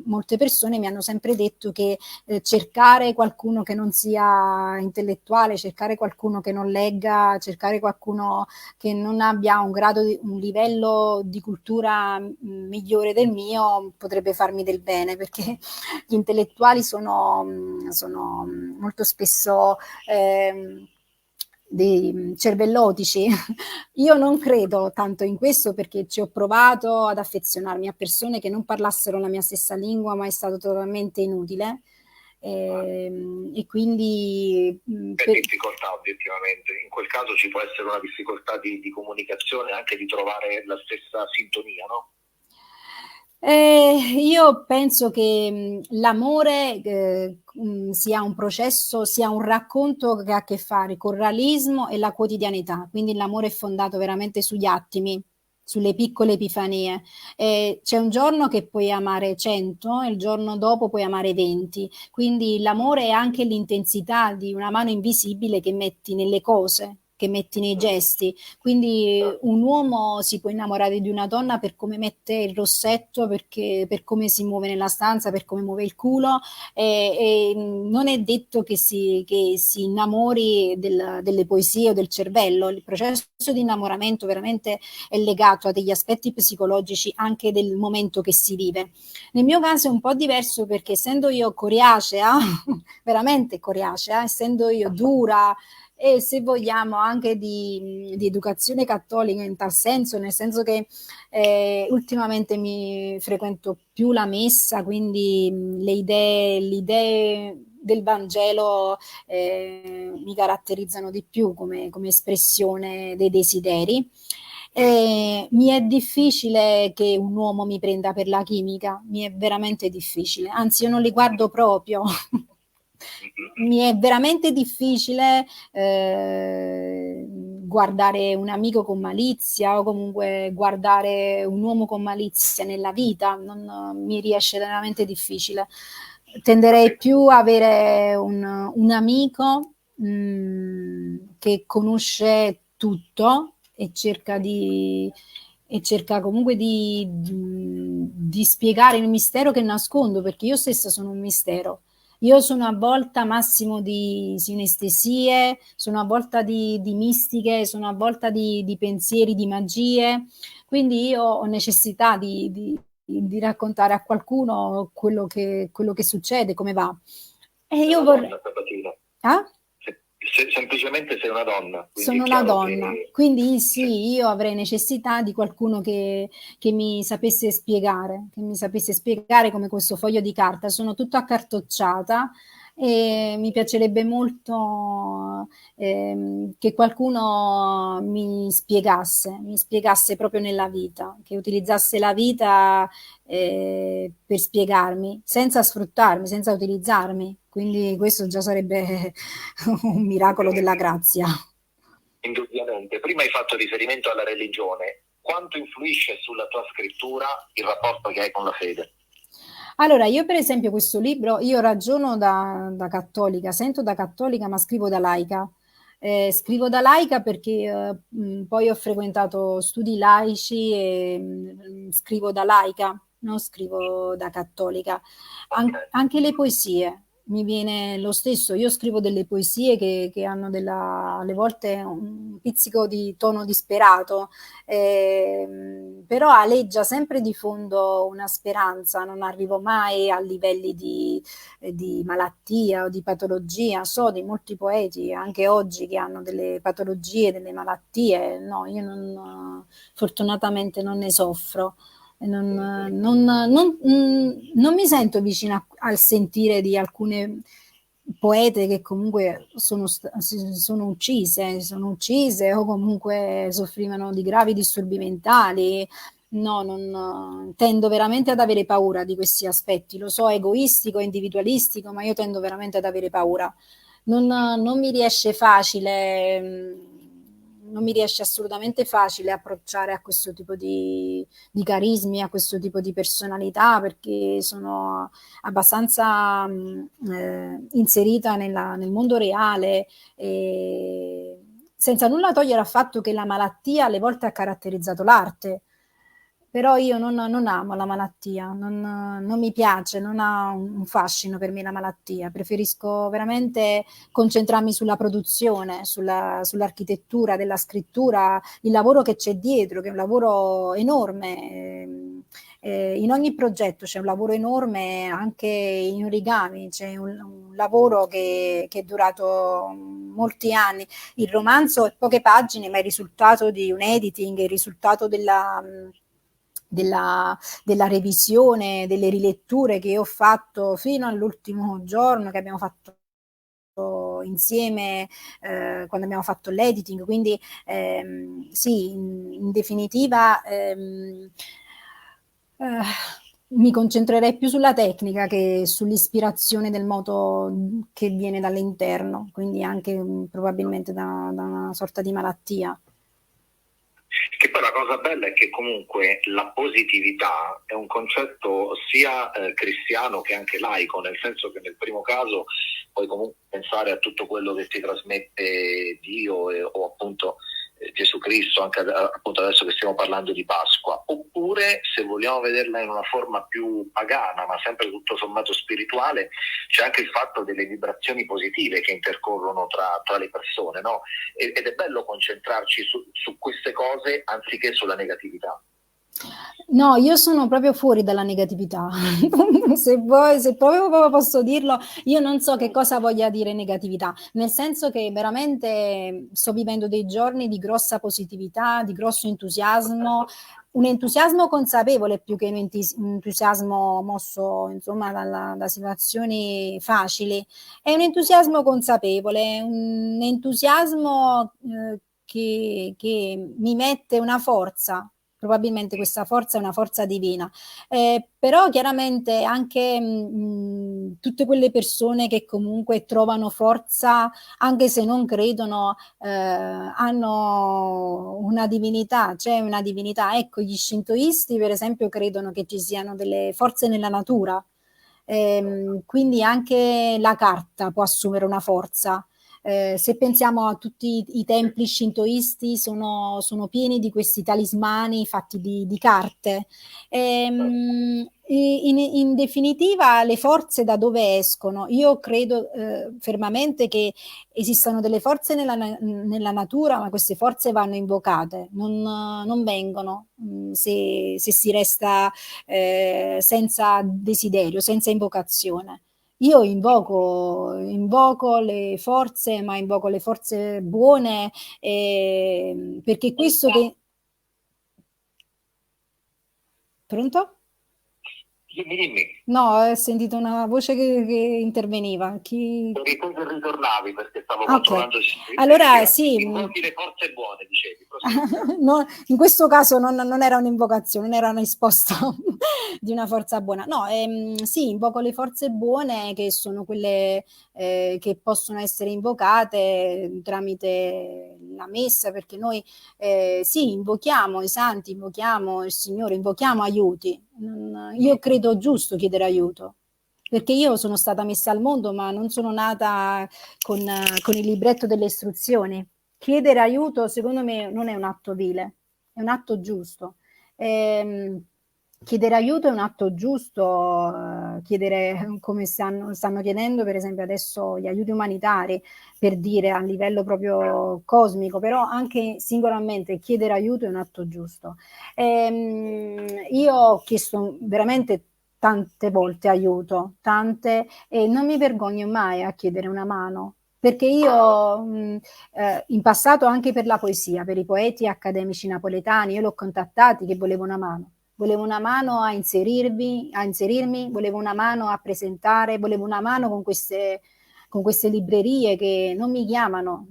molte persone mi hanno sempre detto che cercare qualcuno che non sia intellettuale, cercare qualcuno che non legga, cercare qualcuno che non abbia un livello di cultura migliore del mio, potrebbe farmi del bene, perché gli intellettuali sono molto spesso dei cervellotici. Io non credo tanto in questo, perché ci ho provato ad affezionarmi a persone che non parlassero la mia stessa lingua, ma è stato totalmente inutile. E quindi difficoltà, obiettivamente in quel caso ci può essere una difficoltà di comunicazione, anche di trovare la stessa sintonia, no? Io penso che l'amore sia un processo, sia un racconto che ha a che fare con il realismo e la quotidianità, quindi l'amore è fondato veramente sugli attimi, sulle piccole epifanie. C'è un giorno che puoi amare 100 e il giorno dopo puoi amare 20, quindi l'amore è anche l'intensità di una mano invisibile che metti nelle cose, che metti nei gesti. Quindi un uomo si può innamorare di una donna per come mette il rossetto, per come si muove nella stanza, per come muove il culo, e non è detto che si innamori delle poesie o del cervello. Il processo di innamoramento veramente è legato a degli aspetti psicologici anche del momento che si vive. Nel mio caso è un po' diverso, perché essendo io coriacea, veramente coriacea, essendo io dura, e se vogliamo anche di educazione cattolica in tal senso, nel senso che ultimamente mi frequento più la messa, quindi le idee del Vangelo mi caratterizzano di più come espressione dei desideri. E mi è difficile che un uomo mi prenda per la chimica, mi è veramente difficile, anzi io non li guardo proprio. Mi è veramente difficile guardare un amico con malizia o comunque guardare un uomo con malizia nella vita, non mi riesce veramente difficile. Tenderei più a avere un amico che conosce tutto e cerca comunque di spiegare il mistero che nascondo, perché io stessa sono un mistero. Io sono avvolta massimo di sinestesie, sono avvolta di mistiche, sono avvolta di pensieri, di magie, quindi io ho necessità di raccontare a qualcuno quello che succede, come va. E io vorrei... Ah? Semplicemente sei una donna. Sono una donna, quindi sì, io avrei necessità di qualcuno che mi sapesse spiegare, come questo foglio di carta. Sono tutta accartocciata e mi piacerebbe molto che qualcuno mi spiegasse proprio nella vita, che utilizzasse la vita per spiegarmi, senza sfruttarmi, senza utilizzarmi. Quindi questo già sarebbe un miracolo della grazia. Indubbiamente. Prima hai fatto riferimento alla religione. Quanto influisce sulla tua scrittura il rapporto che hai con la fede? Allora, io per esempio questo libro, io ragiono da cattolica, sento da cattolica ma scrivo da laica. Scrivo da laica perché poi ho frequentato studi laici e scrivo da laica, non scrivo da cattolica. Anche le poesie, mi viene lo stesso. Io scrivo delle poesie che hanno alle volte un pizzico di tono disperato, però aleggia sempre di fondo una speranza, non arrivo mai a livelli di malattia o di patologia. So di molti poeti anche oggi che hanno delle patologie, delle malattie. No, io fortunatamente non ne soffro. Non mi sento vicina al sentire di alcune poete che comunque sono uccise o comunque soffrivano di gravi disturbi mentali. No, tendo veramente ad avere paura di questi aspetti. Lo so, egoistico, individualistico, ma io tendo veramente ad avere paura. Non mi riesce facile, non mi riesce assolutamente facile approcciare a questo tipo di carismi, a questo tipo di personalità, perché sono abbastanza inserita nel mondo reale, senza nulla togliere al fatto che la malattia alle volte ha caratterizzato l'arte. Però io non amo la malattia, non mi piace, non ha un fascino per me la malattia. Preferisco veramente concentrarmi sulla produzione, sull'architettura della scrittura, il lavoro che c'è dietro, che è un lavoro enorme. In ogni progetto c'è un lavoro enorme, anche in origami c'è un lavoro che è durato molti anni. Il romanzo è poche pagine, ma è il risultato di un editing, è il risultato della revisione, delle riletture che ho fatto fino all'ultimo giorno che abbiamo fatto insieme quando abbiamo fatto l'editing. Quindi sì, in definitiva mi concentrerei più sulla tecnica che sull'ispirazione del moto che viene dall'interno, quindi anche probabilmente da una sorta di malattia. Che poi la cosa bella è che comunque la positività è un concetto sia cristiano che anche laico, nel senso che nel primo caso puoi comunque pensare a tutto quello che ti trasmette Dio o appunto Gesù Cristo, anche appunto adesso che stiamo parlando di Pasqua, oppure se vogliamo vederla in una forma più pagana ma sempre tutto sommato spirituale, c'è anche il fatto delle vibrazioni positive che intercorrono tra le persone, no? Ed è bello concentrarci su queste cose anziché sulla negatività. No, io sono proprio fuori dalla negatività. Se proprio posso dirlo, io non so che cosa voglia dire negatività, nel senso che veramente sto vivendo dei giorni di grossa positività, di grosso entusiasmo, un entusiasmo consapevole più che un entusiasmo mosso, insomma, da situazioni facili. È un entusiasmo consapevole, un entusiasmo che mi mette una forza. Probabilmente questa forza è una forza divina, però chiaramente anche tutte quelle persone che comunque trovano forza, anche se non credono, hanno una divinità, c'è una divinità. Ecco, gli shintoisti per esempio credono che ci siano delle forze nella natura, quindi anche la carta può assumere una forza. Se pensiamo a tutti i templi shintoisti, sono pieni di questi talismani fatti di carte. In definitiva, le forze da dove escono? Io credo fermamente che esistano delle forze nella natura, ma queste forze vanno invocate, non vengono se si resta senza desiderio, senza invocazione. Io invoco le forze, ma invoco le forze buone, perché questo che... Pronto? Dimmi. No, ho sentito una voce che interveniva. Chi... Perché tu ritornavi perché stavo Okay. controllando. Allora sì. Invochi le forze buone, dicevi. No, in questo caso non era un'invocazione, non era una risposta di una forza buona. No, sì, invoco le forze buone che sono quelle che possono essere invocate tramite la messa, perché noi sì, invochiamo i santi, invochiamo il Signore, invochiamo aiuti. Io credo giusto chiedere aiuto, perché io sono stata messa al mondo, ma non sono nata con il libretto delle istruzioni. Chiedere aiuto, secondo me, non è un atto vile, è un atto giusto. Chiedere aiuto è un atto giusto, chiedere come stanno chiedendo, per esempio, adesso gli aiuti umanitari, per dire a livello proprio cosmico, però anche singolarmente chiedere aiuto è un atto giusto. Io ho chiesto veramente tante volte aiuto, tante, e non mi vergogno mai a chiedere una mano, perché io in passato anche per la poesia, per i poeti accademici napoletani, io l'ho contattati che volevo una mano a inserirmi, volevo una mano a presentare, volevo una mano con queste librerie che non mi chiamano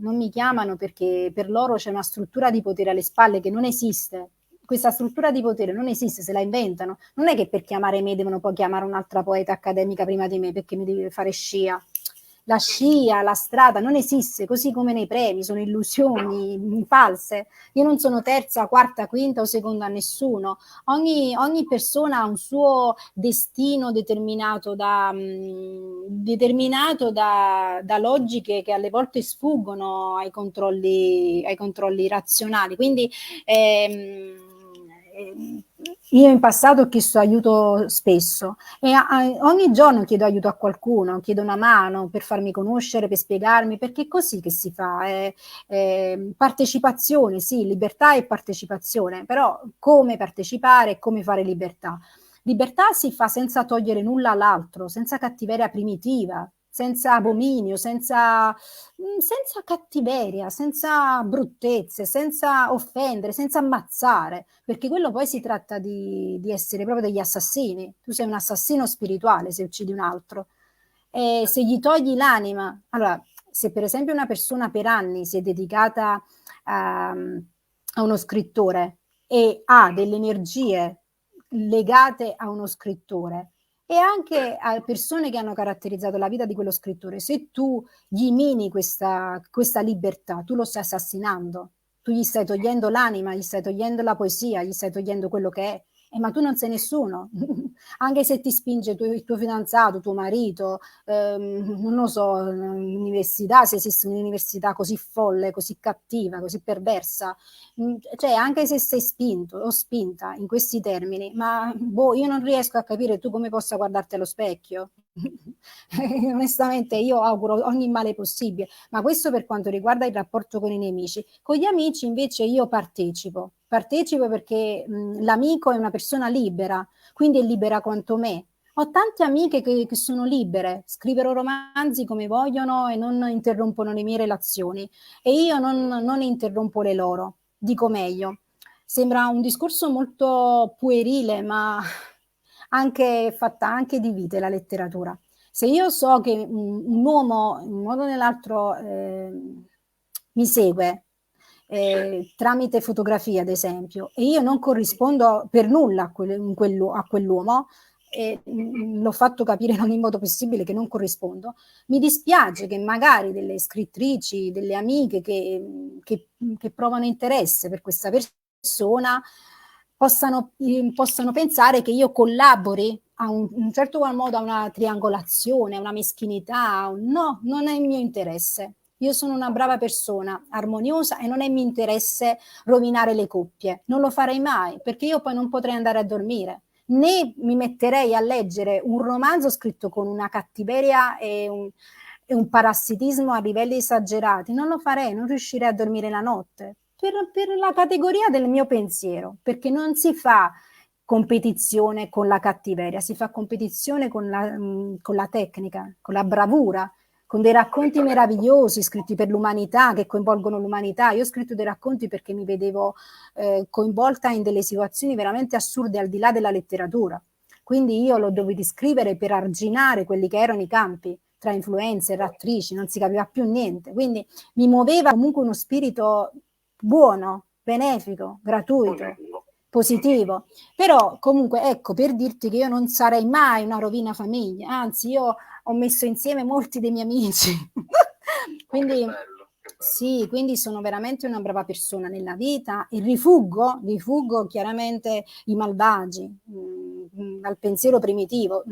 perché per loro c'è una struttura di potere alle spalle che non esiste. Questa struttura di potere non esiste, se la inventano. Non è che per chiamare me devono poi chiamare un'altra poeta accademica prima di me perché mi devi fare scia. La scia, la strada non esiste, così come nei premi, sono illusioni false. Io non sono terza, quarta, quinta o seconda a nessuno. Ogni persona ha un suo destino determinato da logiche che alle volte sfuggono ai controlli razionali. Quindi io in passato ho chiesto aiuto spesso e ogni giorno chiedo aiuto a qualcuno, chiedo una mano per farmi conoscere, per spiegarmi, perché è così che si fa. Partecipazione, sì, libertà e partecipazione, però come partecipare e come fare libertà? Libertà si fa senza togliere nulla all'altro, senza cattiveria primitiva, senza abominio, senza cattiveria, senza bruttezze, senza offendere, senza ammazzare, perché quello poi si tratta di essere proprio degli assassini. Tu sei un assassino spirituale se uccidi un altro. E se gli togli l'anima, allora, se per esempio una persona per anni si è dedicata a uno scrittore e ha delle energie legate a uno scrittore e anche a persone che hanno caratterizzato la vita di quello scrittore, se tu gli mini questa libertà, tu lo stai assassinando, tu gli stai togliendo l'anima, gli stai togliendo la poesia, gli stai togliendo quello che è. Ma tu non sei nessuno, anche se ti spinge il tuo fidanzato, tuo marito, non lo so, l'università, se esiste un'università così folle, così cattiva, così perversa, cioè anche se sei spinto o spinta in questi termini, ma io non riesco a capire tu come possa guardarti allo specchio. Onestamente io auguro ogni male possibile, ma questo per quanto riguarda il rapporto con i nemici. Con gli amici invece io partecipo perché l'amico è una persona libera, quindi è libera quanto me. Ho tante amiche che sono libere, scrivono romanzi come vogliono e non interrompono le mie relazioni e io non interrompo le loro, dico meglio. Sembra un discorso molto puerile, ma fatta anche di vite la letteratura. Se io so che un uomo in un modo o nell'altro mi segue, tramite fotografia, ad esempio, e io non corrispondo per nulla a quell'uomo, e l'ho fatto capire in ogni modo possibile che non corrispondo. Mi dispiace che magari delle scrittrici, delle amiche che provano interesse per questa persona possano pensare che io collabori a un certo qual modo a una triangolazione, a una meschinità. No, non è il mio interesse. Io sono una brava persona, armoniosa, e non è mio interesse rovinare le coppie. Non lo farei mai, perché io poi non potrei andare a dormire, né mi metterei a leggere un romanzo scritto con una cattiveria e un parassitismo a livelli esagerati. Non lo farei, non riuscirei a dormire la notte, per la categoria del mio pensiero, perché non si fa competizione con la cattiveria, si fa competizione con la tecnica, con la bravura, con dei racconti meravigliosi scritti per l'umanità, che coinvolgono l'umanità. Io ho scritto dei racconti perché mi vedevo coinvolta in delle situazioni veramente assurde al di là della letteratura. Quindi io l'ho dovuto scrivere per arginare quelli che erano i campi tra influencer, attrici, non si capiva più niente. Quindi mi muoveva comunque uno spirito buono, benefico, gratuito, positivo. Però comunque, ecco, per dirti che io non sarei mai una rovina famiglia, anzi io ho messo insieme molti dei miei amici. Quindi che bello. sì, quindi sono veramente una brava persona nella vita e rifuggo chiaramente i malvagi dal pensiero primitivo.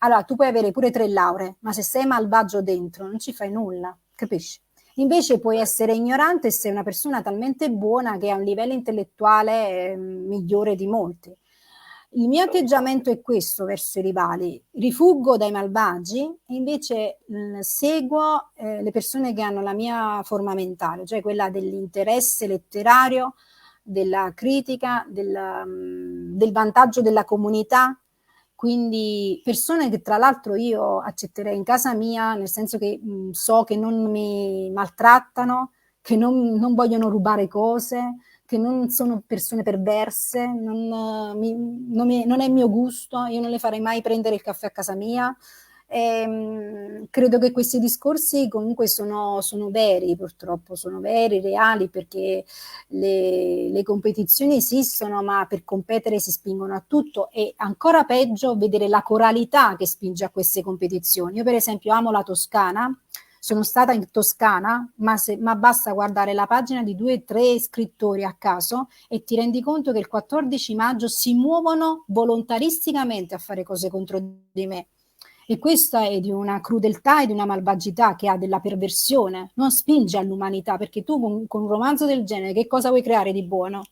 Allora, tu puoi avere pure 3 lauree, ma se sei malvagio dentro non ci fai nulla, capisci? Invece puoi essere ignorante e sei una persona talmente buona che ha un livello intellettuale migliore di molti. Il mio atteggiamento è questo verso i rivali: rifuggo dai malvagi e invece seguo le persone che hanno la mia forma mentale, cioè quella dell'interesse letterario, della critica, del vantaggio della comunità. Quindi persone che tra l'altro io accetterei in casa mia, nel senso che so che non mi maltrattano, che non vogliono rubare cose, che non sono persone perverse, non è il mio gusto, io non le farei mai prendere il caffè a casa mia. Credo che questi discorsi comunque sono veri, purtroppo, sono veri, reali, perché le competizioni esistono, ma per competere si spingono a tutto, e ancora peggio vedere la coralità che spinge a queste competizioni. Io per esempio amo la Toscana, sono stata in Toscana, ma basta guardare la pagina di 2 o 3 scrittori a caso e ti rendi conto che il 14 maggio si muovono volontaristicamente a fare cose contro di me. E questa è di una crudeltà e di una malvagità che ha della perversione, non spinge all'umanità, perché tu con un romanzo del genere che cosa vuoi creare di buono?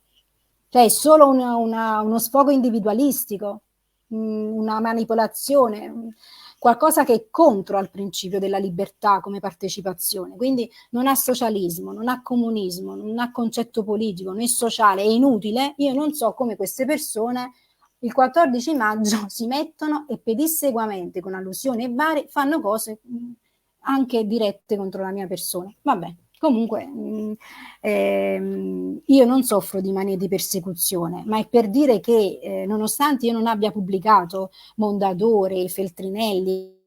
Cioè è solo uno sfogo individualistico, una manipolazione, qualcosa che è contro al principio della libertà come partecipazione. Quindi non ha socialismo, non ha comunismo, non ha concetto politico, né sociale, è inutile. Io non so come queste persone il 14 maggio si mettono e pedissequamente, con allusioni varie, fanno cose anche dirette contro la mia persona. Vabbè, comunque io non soffro di manie di persecuzione, ma è per dire che nonostante io non abbia pubblicato Mondadori, Feltrinelli,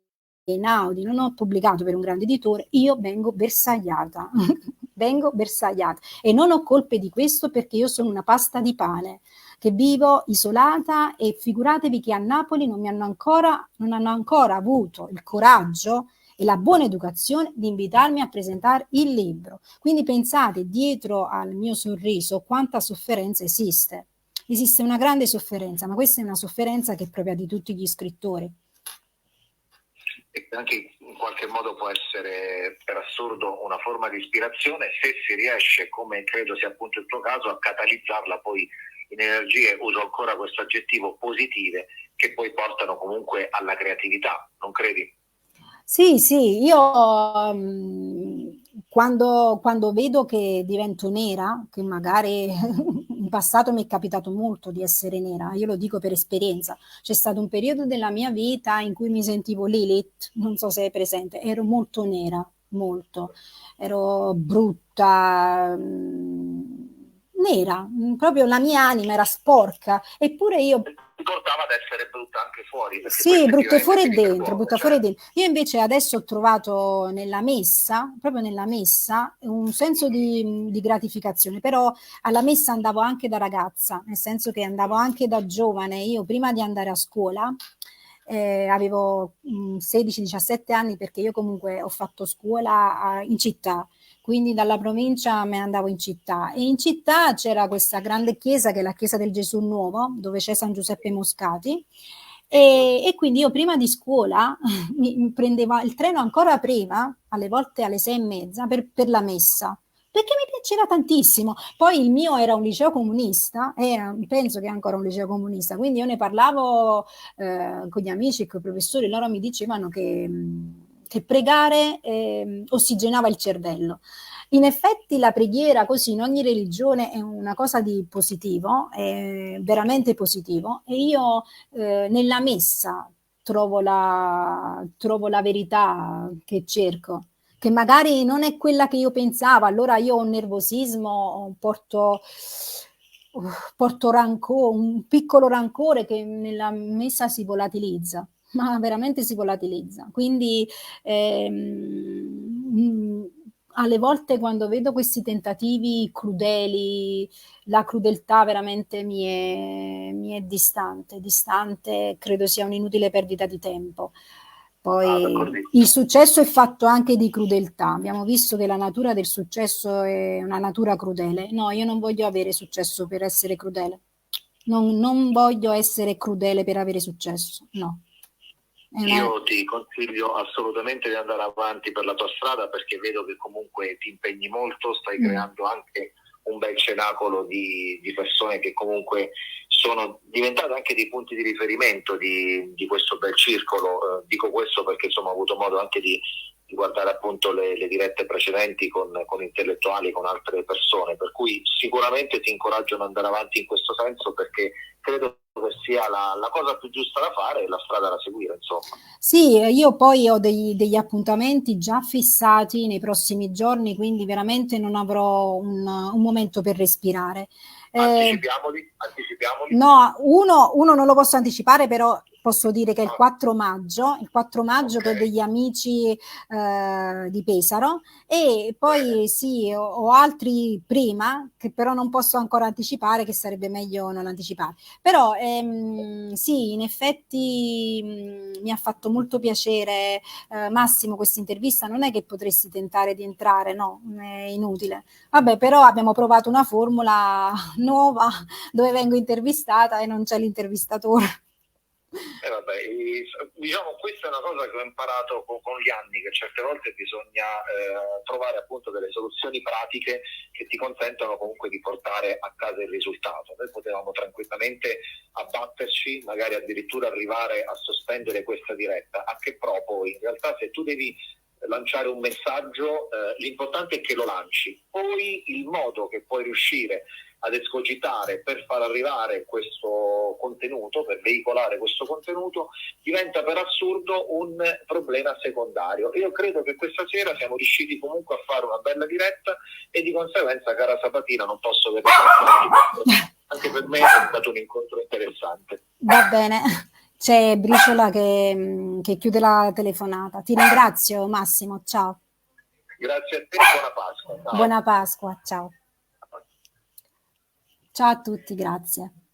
Einaudi, non ho pubblicato per un grande editore, io vengo bersagliata. Vengo bersagliata e non ho colpe di questo, perché io sono una pasta di pane che vivo isolata, e figuratevi che a Napoli non hanno ancora avuto il coraggio e la buona educazione di invitarmi a presentare il libro. Quindi pensate, dietro al mio sorriso quanta sofferenza esiste. Esiste una grande sofferenza, ma questa è una sofferenza che è propria di tutti gli scrittori. E anche in qualche modo può essere, per assurdo, una forma di ispirazione, se si riesce, come credo sia appunto il tuo caso, a catalizzarla poi in energie, uso ancora questo aggettivo, positive, che poi portano comunque alla creatività, non credi? Sì, io quando vedo che divento nera, che magari in passato mi è capitato molto di essere nera, io lo dico per esperienza, c'è stato un periodo della mia vita in cui mi sentivo Lilith, non so se è presente, ero molto nera, molto, ero brutta, nera, proprio la mia anima era sporca, eppure io portava ad essere brutta anche fuori. Sì, brutta fuori e dentro, brutta fuori e dentro. Io invece adesso ho trovato nella messa, proprio nella messa, un senso di gratificazione, però alla messa andavo anche da ragazza, nel senso che andavo anche da giovane. Io prima di andare a scuola avevo 16-17 anni, perché io comunque ho fatto scuola in città, quindi dalla provincia me ne andavo in città, e in città c'era questa grande chiesa che è la chiesa del Gesù Nuovo, dove c'è San Giuseppe Moscati, e quindi io prima di scuola mi prendevo il treno ancora prima, alle volte alle 6:30, per la messa, perché mi piaceva tantissimo. Poi il mio era un liceo comunista, e penso che è ancora un liceo comunista, quindi io ne parlavo con gli amici e con i professori, loro mi dicevano che pregare ossigenava il cervello. In effetti la preghiera, così in ogni religione, è una cosa di positivo, è veramente positivo, e io nella messa trovo la verità che cerco, che magari non è quella che io pensavo. Allora io ho un nervosismo, porto rancore, un piccolo rancore che nella messa si volatilizza, ma veramente si volatilizza. Quindi alle volte, quando vedo questi tentativi crudeli, la crudeltà veramente mi è distante, credo sia un'inutile perdita di tempo. Poi il successo è fatto anche di crudeltà. Abbiamo visto che la natura del successo è una natura crudele. No, io non voglio avere successo per essere crudele. Non voglio essere crudele per avere successo, no. Io ti consiglio assolutamente di andare avanti per la tua strada, perché vedo che comunque ti impegni molto, stai creando anche un bel cenacolo di persone che comunque sono diventate anche dei punti di riferimento di questo bel circolo. Dico questo perché insomma ho avuto modo anche di guardare appunto le dirette precedenti con intellettuali, con altre persone, per cui sicuramente ti incoraggio ad andare avanti in questo senso, perché credo che sia la cosa più giusta da fare e la strada da seguire, insomma. Sì, io poi ho degli appuntamenti già fissati nei prossimi giorni, quindi veramente non avrò un momento per respirare. Anticipiamoli. No, uno non lo posso anticipare, però posso dire che è il 4 maggio, che ho degli amici di Pesaro, e poi sì, ho altri prima, che però non posso ancora anticipare, che sarebbe meglio non anticipare. Però sì, in effetti mi ha fatto molto piacere, Massimo, questa intervista. Non è che potresti tentare di entrare, no, è inutile. Vabbè, però abbiamo provato una formula nuova dove vengo intervistata e non c'è l'intervistatore. Diciamo, questa è una cosa che ho imparato con gli anni, che certe volte bisogna trovare appunto delle soluzioni pratiche che ti consentono comunque di portare a casa il risultato. Noi potevamo tranquillamente abbatterci, magari addirittura arrivare a sospendere questa diretta. A che proprio? In realtà, se tu devi lanciare un messaggio, l'importante è che lo lanci. Poi il modo che puoi riuscire ad escogitare per far arrivare questo contenuto, per veicolare questo contenuto, diventa per assurdo un problema secondario. Io credo che questa sera siamo riusciti comunque a fare una bella diretta, e di conseguenza, cara Sabatina, non posso vedere anche per me è stato un incontro interessante. Va bene. C'è Briciola che chiude la telefonata. Ti ringrazio, Massimo, ciao. Grazie a te, buona Pasqua. Buona Pasqua, ciao. Ciao a tutti, grazie.